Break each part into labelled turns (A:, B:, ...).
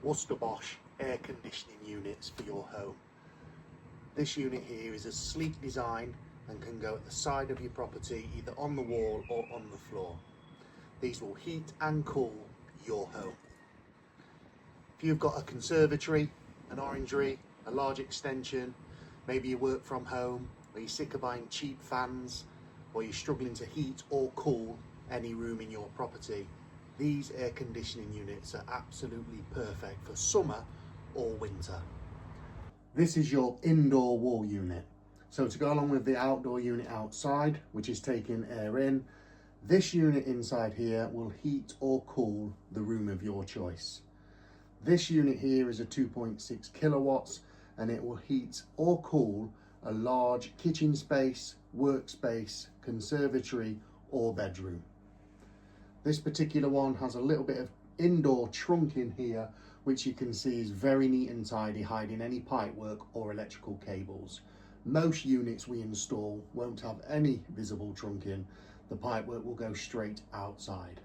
A: Worcester Bosch air conditioning units for your home. This unit here is a sleek design and can go at the side of your property, either on the wall or on the floor. These will heat and cool your home. If you've got a conservatory, an orangery, a large extension, maybe you work from home, or you're sick of buying cheap fans, or you're struggling to heat or cool any room in your property, these air conditioning units are absolutely perfect for summer or winter. This is your indoor wall unit. So to go along with the outdoor unit outside, which is taking air in, this unit inside here will heat or cool the room of your choice. This unit here is a 2.6 kilowatts and it will heat or cool a large kitchen space, workspace, conservatory or bedroom. This particular one has a little bit of indoor trunk in here, which you can see is very neat and tidy, hiding any pipework or electrical cables. Most units we install won't have any visible trunking. The pipework will go straight outside.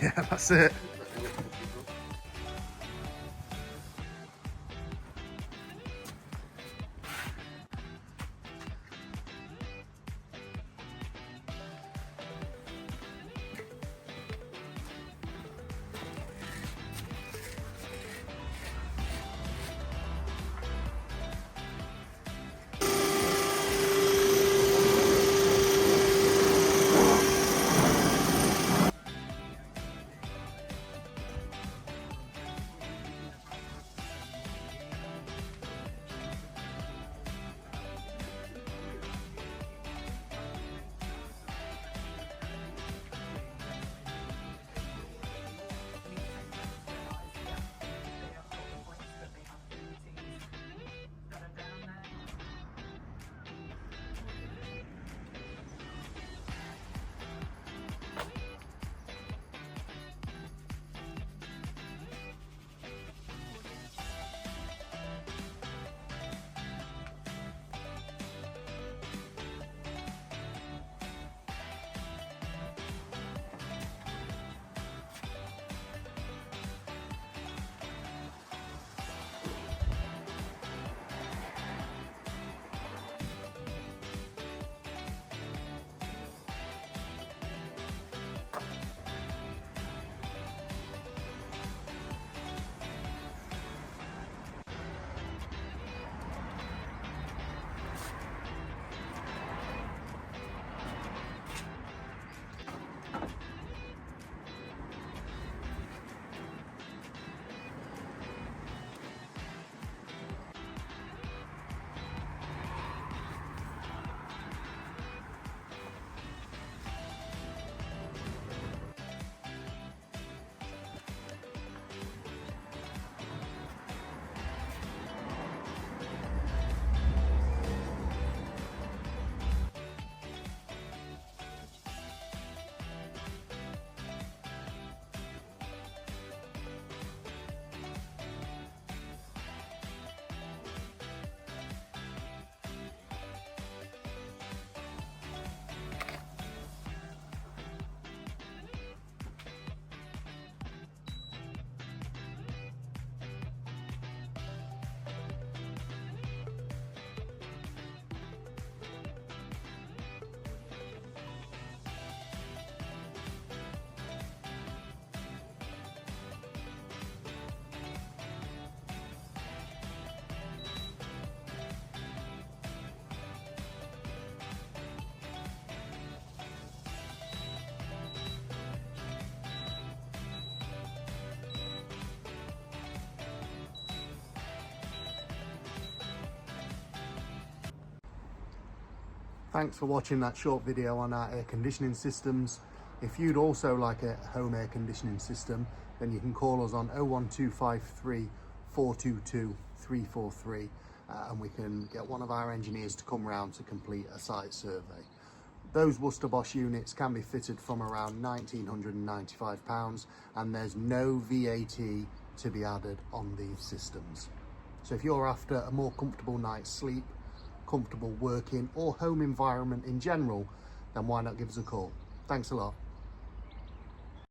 B: Yeah, that's it.
A: Thanks for watching that short video on our air conditioning systems. If you'd also like a home air conditioning system, then you can call us on 01253 422 343 and we can get one of our engineers to come round to complete a site survey. Those Worcester Bosch units can be fitted from around £1,995 and there's no VAT to be added on these systems. So if you're after a more comfortable night's sleep, comfortable working or home environment in general, then why not give us a call? Thanks a lot.